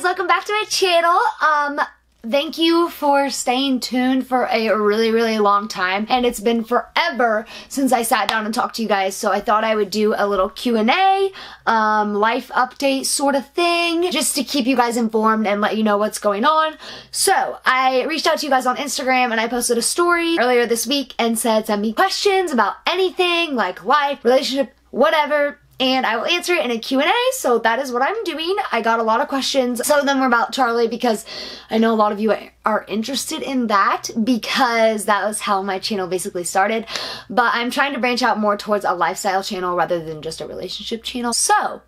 guys, welcome back to my channel. Thank you for staying tuned for a really long time, and it's been forever since I sat down and talked to you guys, so I thought I would do a little Q&A, life update sort of thing, just to keep you guys informed and let you know what's going on. So I reached out to you guys on Instagram and I posted a story earlier this week and said send me questions about anything, like life, relationship, whatever, and I will answer it in a Q&A, so that is what I'm doing. I got a lot of questions. Some of them were about Charlie because I know a lot of you are interested in that because that was how my channel basically started. But I'm trying to branch out more towards a lifestyle channel rather than just a relationship channel. So,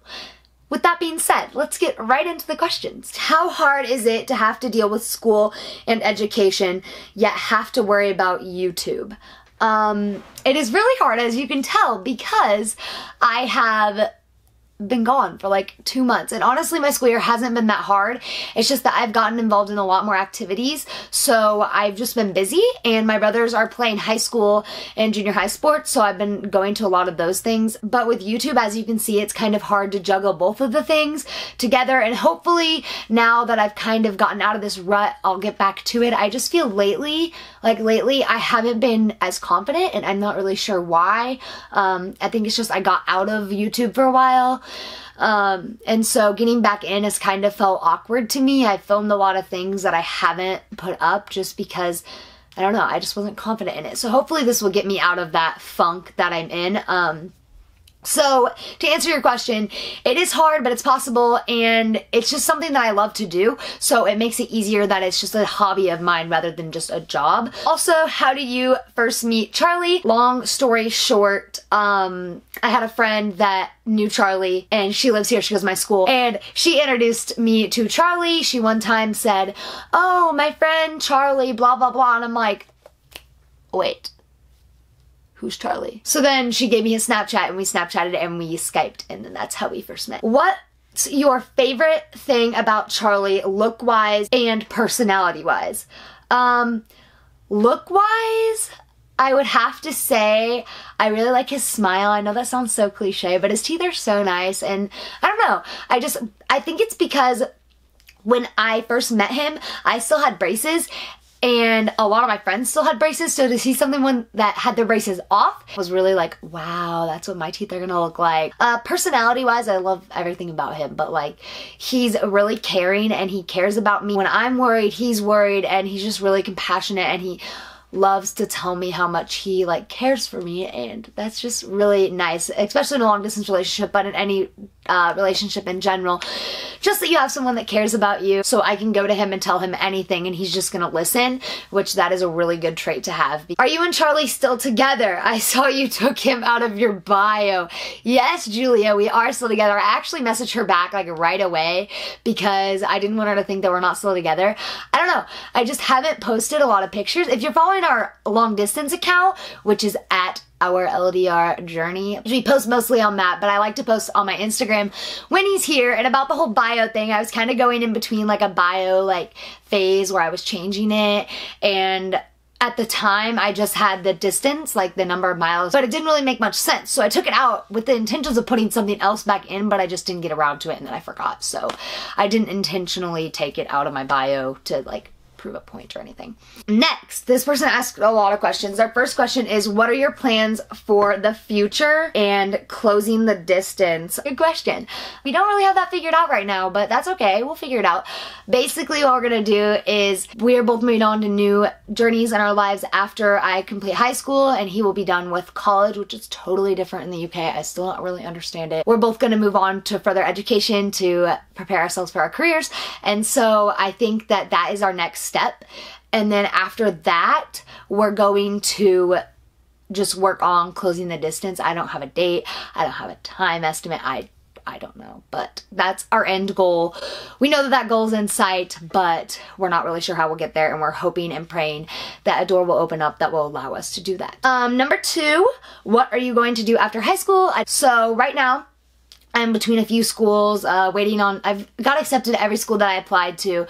with that being said, let's get right into the questions. How hard is it to have to deal with school and education, yet have to worry about YouTube? It is really hard, as you can tell, because I have been gone for like 2 months, and honestly my school year hasn't been that hard. It's just that I've gotten involved in a lot more activities, so I've just been busy, and my brothers are playing high school and junior high sports, so I've been going to a lot of those things. But with YouTube, as you can see, it's kind of hard to juggle both of the things together, and hopefully now that I've kind of gotten out of this rut, I'll get back to it. I just feel lately I haven't been as confident, and I'm not really sure why. I think it's just I got out of YouTube for a while. And so getting back in has kind of felt awkward to me. I filmed a lot of things that I haven't put up just because, I don't know, I just wasn't confident in it. So hopefully this will get me out of that funk that I'm in. So, to answer your question, it is hard, but it's possible, and it's just something that I love to do, so it makes it easier that it's just a hobby of mine rather than just a job. Also, how did you first meet Charlie? Long story short, I had a friend that knew Charlie, and she lives here, she goes to my school, and she introduced me to Charlie. She one time said, "Oh, my friend Charlie, blah blah blah," and I'm like, wait. Who's Charlie? So then she gave me a Snapchat and we Snapchatted and we Skyped, and then that's how we first met. What's your favorite thing about Charlie, look-wise and personality-wise? Look-wise, I would have to say I really like his smile. I know that sounds so cliche, but his teeth are so nice, and I don't know. I think it's because when I first met him, I still had braces, and a lot of my friends still had braces, so to see someone that had their braces off was really like, wow, that's what my teeth are gonna look like. Personality-wise, I love everything about him, but like, he's really caring and he cares about me. When I'm worried, he's worried, and he's just really compassionate, and he loves to tell me how much he like cares for me, and that's just really nice, especially in a long distance relationship, but in any relationship in general. Just that you have someone that cares about you, so I can go to him and tell him anything and he's just gonna listen, which that is a really good trait to have. Are you and Charlie still together? I saw you took him out of your bio. Yes, Julia, we are still together. I actually messaged her back like right away because I didn't want her to think that we're not still together. I don't know. I just haven't posted a lot of pictures. If you're following our long distance account, which is at our LDR journey, we post mostly on that, but I like to post on my Instagram when he's here. And about the whole bio thing, I was kind of going in between like a bio like phase where I was changing it, and at the time I just had the distance, like the number of miles, but it didn't really make much sense, so I took it out with the intentions of putting something else back in, but I just didn't get around to it, and then I forgot, so I didn't intentionally take it out of my bio to like prove a point or anything. Next, this person asked a lot of questions. Our first question is, what are your plans for the future and closing the distance? Good question. We don't really have that figured out right now, but that's okay. We'll figure it out. Basically, what we're gonna do is we are both moving on to new journeys in our lives after I complete high school, and he will be done with college, which is totally different in the UK. I still don't really understand it. We're both gonna move on to further education to prepare ourselves for our careers, and so I think that that is our next step. And then after that, we're going to just work on closing the distance. I don't have a date. I don't have a time estimate. I don't know, but that's our end goal. We know that that goal is in sight, but we're not really sure how we'll get there, and we're hoping and praying that a door will open up that will allow us to do that. Number 2, what are you going to do after high school? So right now, I'm between a few schools, waiting on, I've got accepted to every school that I applied to.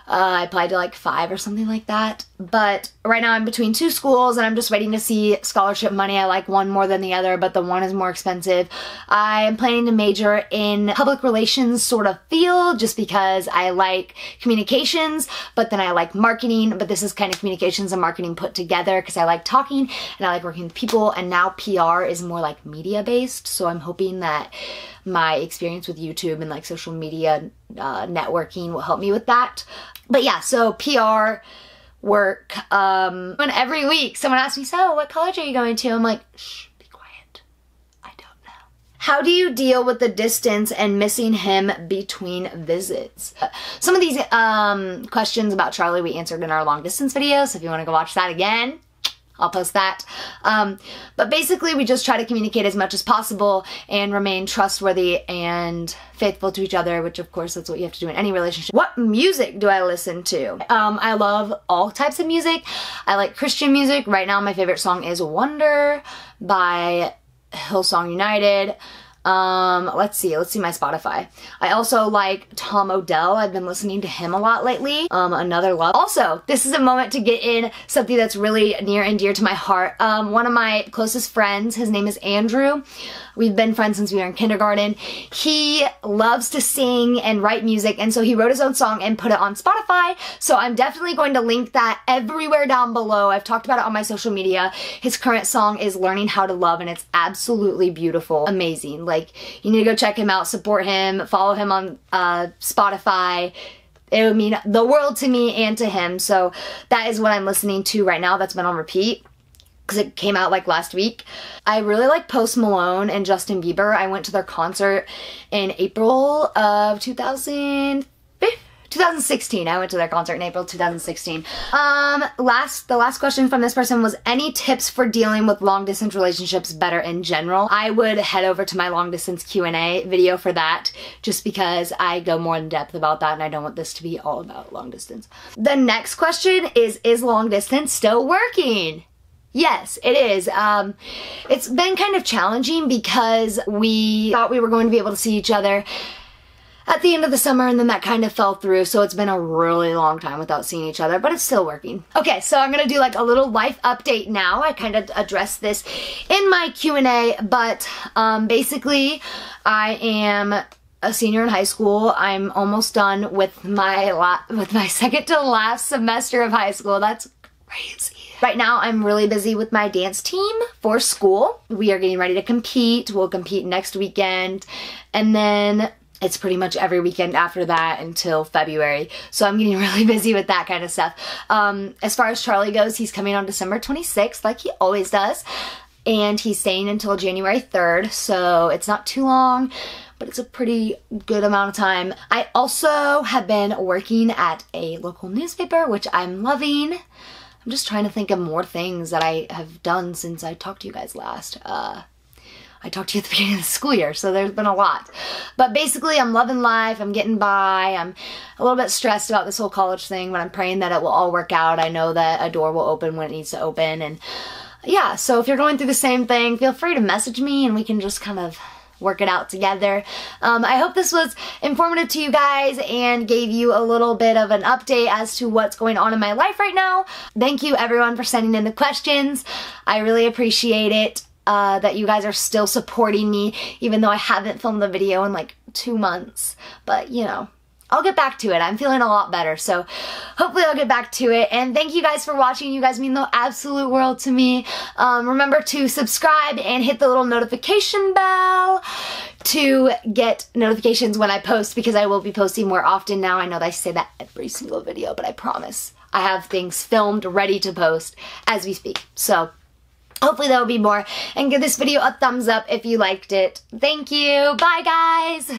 I applied to like 5 or something like that, but right now I'm between two schools and I'm just waiting to see scholarship money. I like one more than the other, but the one is more expensive. I am planning to major in public relations sort of field just because I like communications, but then I like marketing, but this is kind of communications and marketing put together because I like talking and I like working with people, and now PR is more like media based, so I'm hoping that my experience with YouTube and like social media networking will help me with that. But yeah, so PR work. And every week someone asks me, so what college are you going to? I'm like, shh, be quiet. I don't know. How do you deal with the distance and missing him between visits? Some of these questions about Charlie we answered in our long distance video, so if you want to go watch that again, I'll post that. But basically we just try to communicate as much as possible and remain trustworthy and faithful to each other, which of course that's what you have to do in any relationship. What music do I listen to? I love all types of music. I like Christian music. Right now my favorite song is Wonder by Hillsong United. Let's see my Spotify. I also like Tom Odell. I've been listening to him a lot lately. Another love. Also, this is a moment to get in something that's really near and dear to my heart. One of my closest friends, his name is Andrew. We've been friends since we were in kindergarten. He loves to sing and write music, and so he wrote his own song and put it on Spotify, so I'm definitely going to link that everywhere down below. I've talked about it on my social media. His current song is Learning How to Love, and it's absolutely beautiful. Amazing. Like, you need to go check him out, support him, follow him on Spotify. It would mean the world to me and to him, so that is what I'm listening to right now. That's been on repeat because it came out like last week. I really like Post Malone and Justin Bieber. I went to their concert in April of 2016. I went to their concert in April 2016. The last question from this person was, any tips for dealing with long distance relationships better in general? I would head over to my long distance Q&A video for that, just because I go more in depth about that and I don't want this to be all about long distance. The next question is long distance still working? Yes, it is. It's been kind of challenging because we thought we were going to be able to see each other at the end of the summer, and then that kind of fell through, so it's been a really long time without seeing each other, but it's still working. Okay, so I'm gonna do like a little life update now. I kind of addressed this in my Q&A, but basically I am a senior in high school. I'm almost done with my second to last semester of high school. That's crazy. Right now, I'm really busy with my dance team for school. We are getting ready to compete. We'll compete next weekend, and then it's pretty much every weekend after that until February. So I'm getting really busy with that kind of stuff. As far as Charlie goes, he's coming on December 26th, like he always does. And he's staying until January 3rd, so it's not too long, but it's a pretty good amount of time. I also have been working at a local newspaper, which I'm loving. I'm just trying to think of more things that I have done since I talked to you guys last. I talked to you at the beginning of the school year, so there's been a lot. But basically, I'm loving life. I'm getting by. I'm a little bit stressed about this whole college thing, but I'm praying that it will all work out. I know that a door will open when it needs to open. And yeah, so if you're going through the same thing, feel free to message me and we can just kind of work it out together. I hope this was informative to you guys and gave you a little bit of an update as to what's going on in my life right now. Thank you everyone for sending in the questions. I really appreciate it that you guys are still supporting me, even though I haven't filmed the video in like 2 months. But you know, I'll get back to it. I'm feeling a lot better, so hopefully I'll get back to it. And thank you guys for watching. You guys mean the absolute world to me. Remember to subscribe and hit the little notification bell to get notifications when I post, because I will be posting more often now. I know that I say that every single video, but I promise I have things filmed ready to post as we speak. So hopefully there will be more. And give this video a thumbs up if you liked it. Thank you. Bye, guys.